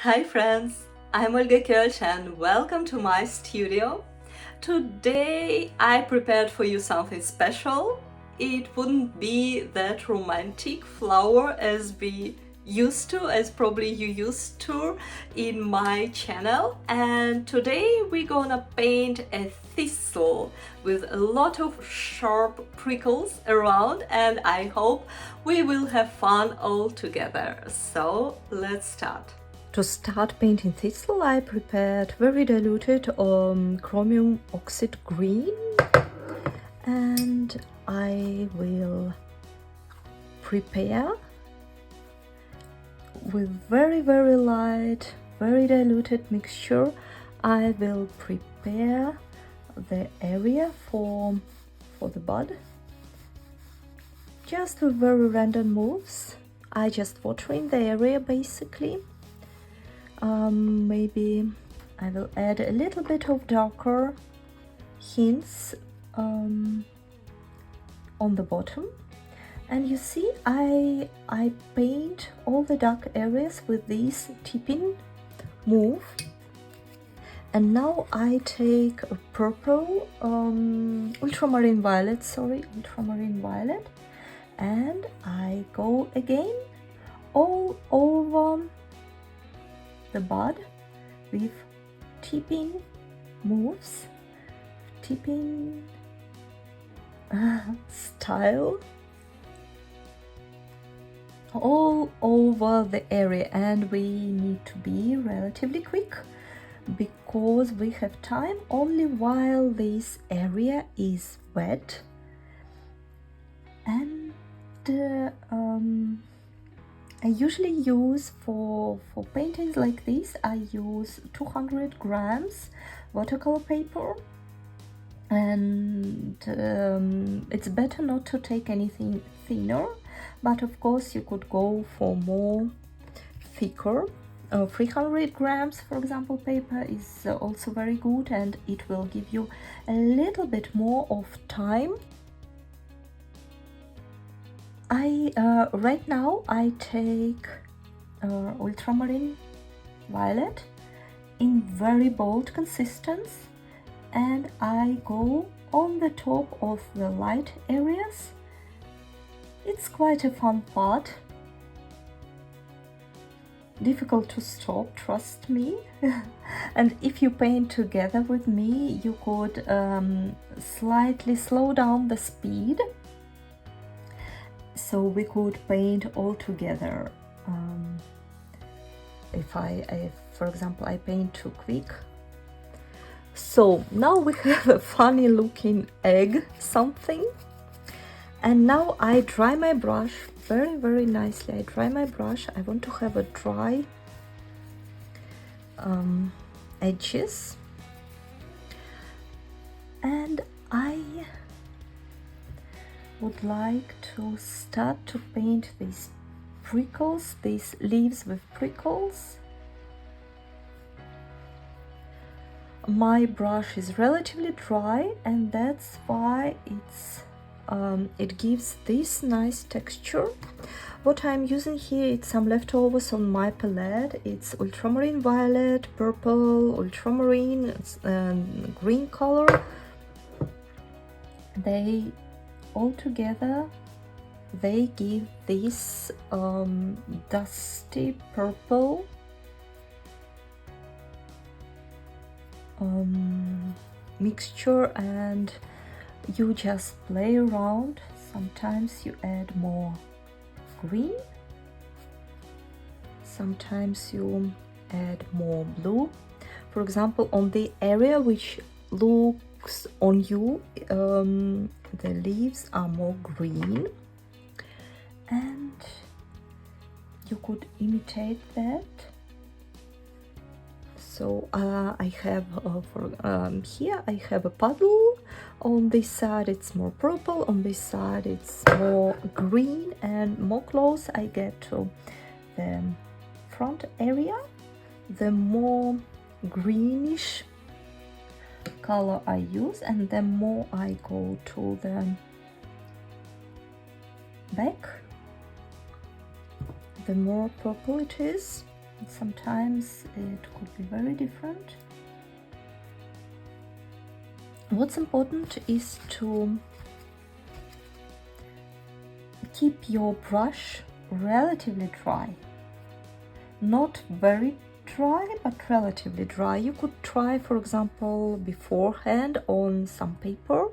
Hi friends, I'm Olga Koelsch and welcome to my studio. Today I prepared for you something special. It wouldn't be that romantic flower as probably you used to in my channel. And today we're gonna paint a thistle with a lot of sharp prickles around, and I hope we will have fun all together. So let's start. To start painting thistle, I prepared very diluted chromium oxide green, and I will prepare with very light, very diluted mixture. I will prepare the area for the bud, just with very random moves. I just watering the area basically. Maybe I will add a little bit of darker hints on the bottom, and you see I paint all the dark areas with this tipping move. And now I take a purple ultramarine violet, and I go again all over the bud with tipping moves, tipping style all over the area. And we need to be relatively quick because we have time only while this area is wet. And I usually use for paintings like this, I use 200 grams watercolor paper, and it's better not to take anything thinner, but of course you could go for more thicker. 300 grams, for example, paper is also very good, and it will give you a little bit more of time. Right now I take ultramarine violet in very bold consistence, and I go on the top of the light areas. It's quite a fun part. Difficult to stop, trust me. And if you paint together with me, you could slightly slow down the speed, so we could paint all together. If for example, I paint too quick. So now we have a funny looking egg something, and now I dry my brush very nicely. I dry my brush. I want to have a dry edges, and I would like to start to paint these prickles, these leaves with prickles. My brush is relatively dry, and that's why it gives this nice texture. What I'm using here is some leftovers on my palette. It's ultramarine violet, purple, ultramarine, and green color. They all together, they give this dusty purple mixture, and you just play around. Sometimes you add more green, sometimes you add more blue. For example, on the area which looks on you, the leaves are more green, and you could imitate that. So I have here I have a puddle. On this side it's more purple, on this side it's more green, and more close I get to the front area, the more greenish color I use, and the more I go to the back, the more purple it is. Sometimes it could be very different. What's important is to keep your brush relatively dry. Not very dry, but relatively dry. You could try, for example, beforehand on some paper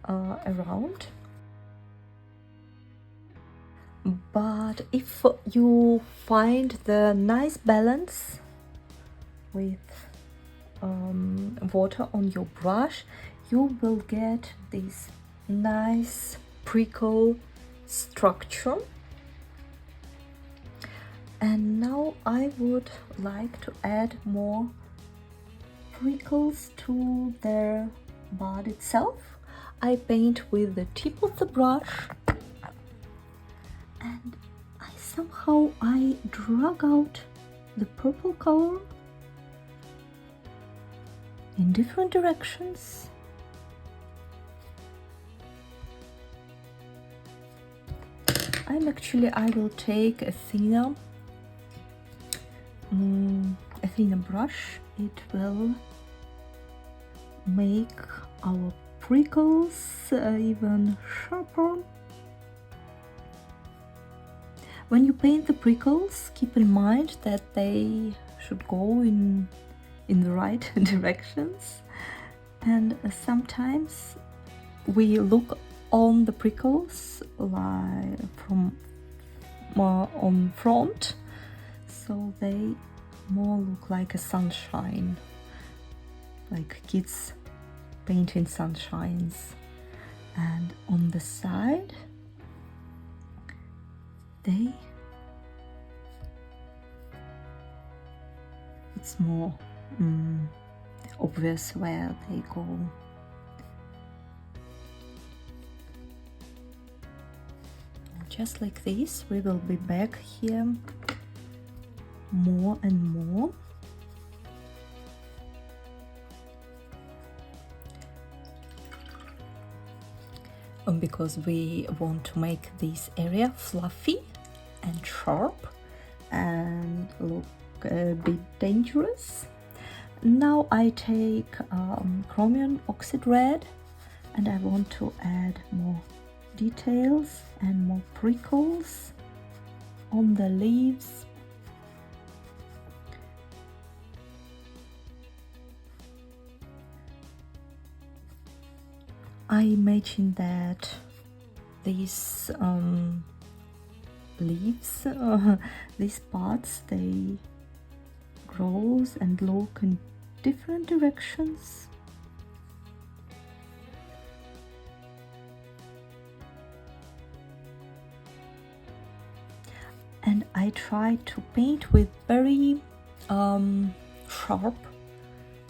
around. But if you find the nice balance with water on your brush, you will get this nice prickle structure. And now I would like to add more prickles to their bud itself. I paint with the tip of the brush, and somehow I drag out the purple color in different directions. I will take a thinner brush. It will make our prickles even sharper. When you paint the prickles, keep in mind that they should go in the right directions, and sometimes we look on the prickles like from on front, so they more look like a sunshine, like kids painting sunshines. And on the side it's more obvious where they go. Just like this, we will be back here more and more. Because we want to make this area fluffy and sharp and look a bit dangerous. Now I take Chromium Oxide Red, and I want to add more details and more prickles on the leaves. I imagine that these leaves, these parts, they grows and look in different directions. And I try to paint with very sharp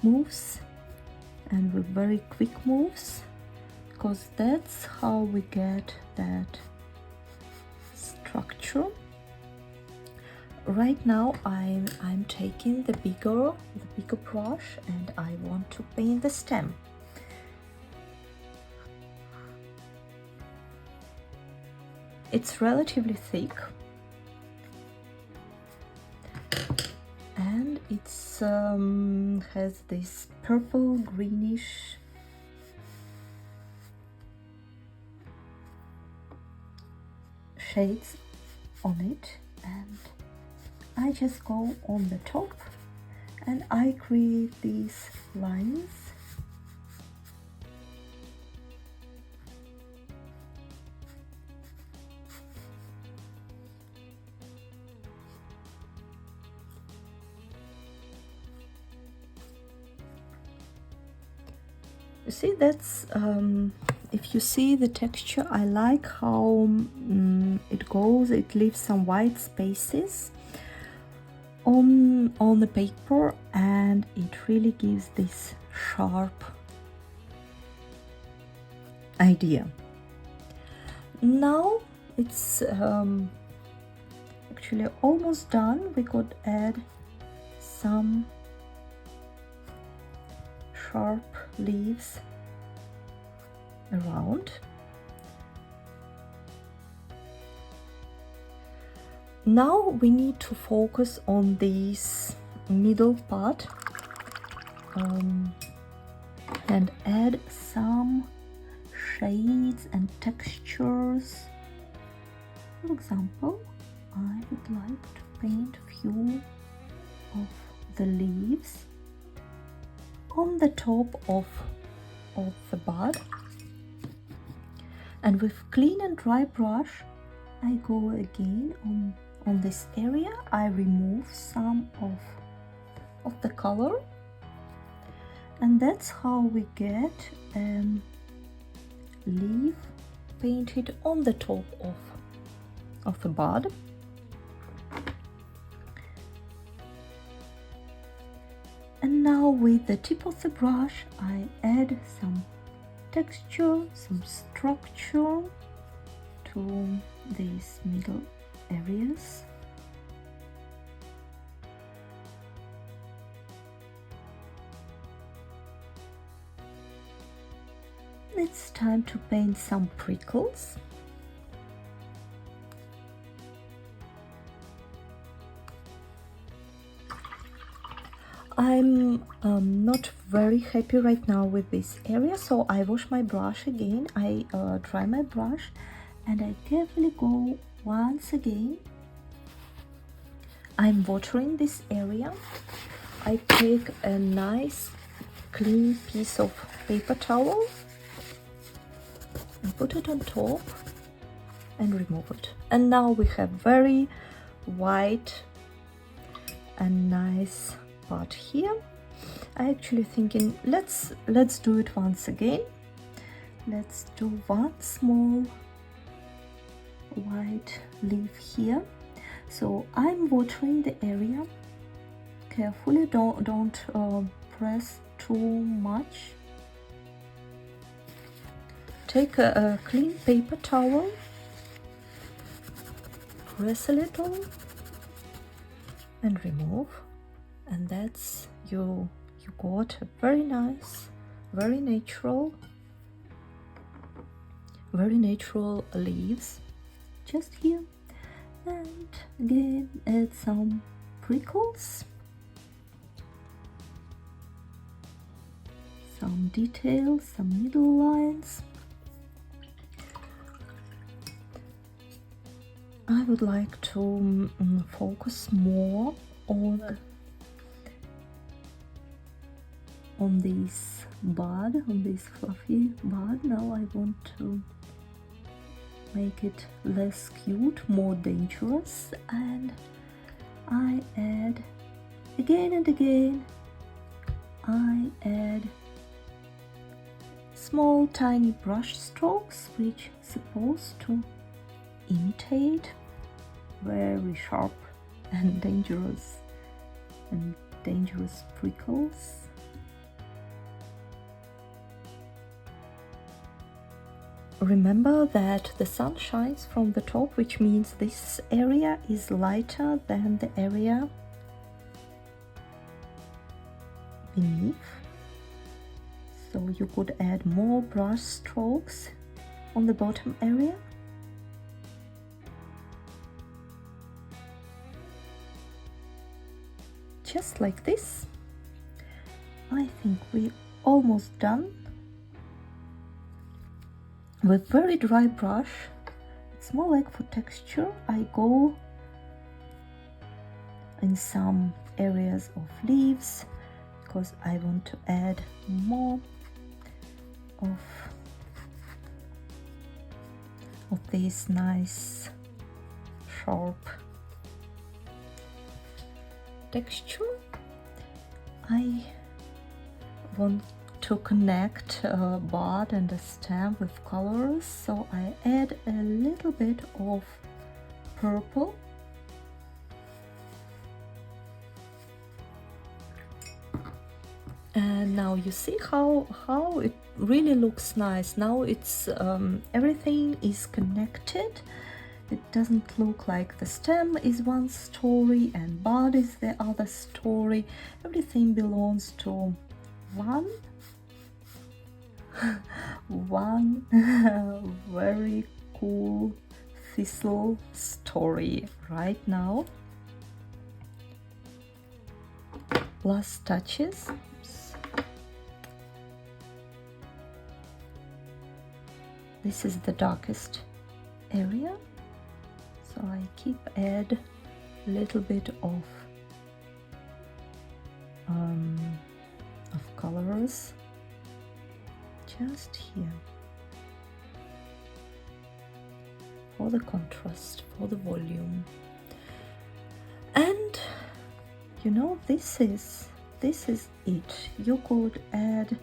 moves and with very quick moves, because that's how we get that structure. Right now I'm taking the bigger brush, and I want to paint the stem. It's relatively thick, and it's has this purple greenish shades on it, and I just go on the top and I create these lines. You see, that's if you see the texture, I like how it goes. It leaves some white spaces on the paper, and it really gives this sharp idea. Now it's actually almost done. We could add some sharp leaves around. Now we need to focus on this middle part and add some shades and textures. For example, I would like to paint a few of the leaves on the top of the bud, and with clean and dry brush I go again on this area. I remove some of the color, and that's how we get leaf painted on the top of the bud. And now with the tip of the brush I add some texture, some structure to these middle areas. It's time to paint some prickles. I'm not very happy right now with this area, so I wash my brush again. I dry my brush and I carefully go once again. I'm watering this area. I take a nice clean piece of paper towel and put it on top and remove it. And now we have very white and nice part here. I actually thinking let's do it once again. Let's do one small white leaf here. So I'm watering the area carefully. Don't press too much. Take a clean paper towel, press a little and remove, and that's you got a very nice, very natural leaves just here. And again add some prickles, some details, some middle lines. I would like to focus more on this bud, on this fluffy bud. Now I want to make it less cute, more dangerous, and I add again and again, I add small tiny brush strokes which supposed to imitate very sharp and dangerous prickles. Remember that the sun shines from the top, which means this area is lighter than the area beneath. So you could add more brush strokes on the bottom area. Just like this. I think we're almost done. With very dry brush, it's more like for texture, I go in some areas of leaves because I want to add more of this nice sharp texture. I want to connect a bud and a stem with colors, so I add a little bit of purple. And now you see how it really looks nice. Now it's everything is connected. It doesn't look like the stem is one story and bud is the other story. Everything belongs to one very cool Thistle story right now. Last touches. Oops. This is the darkest area, so I add a little bit of colors just here for the contrast, for the volume. And you know, this is it. You could add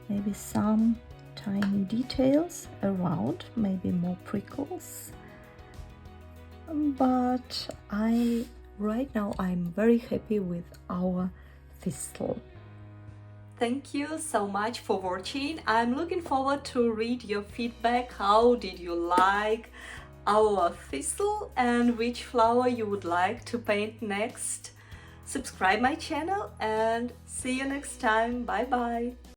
maybe some tiny details around, maybe more prickles, but right now I'm very happy with our thistle. Thank you so much for watching. I'm looking forward to read your feedback. How did you like our thistle and which flower you would like to paint next? Subscribe my channel and see you next time. Bye bye.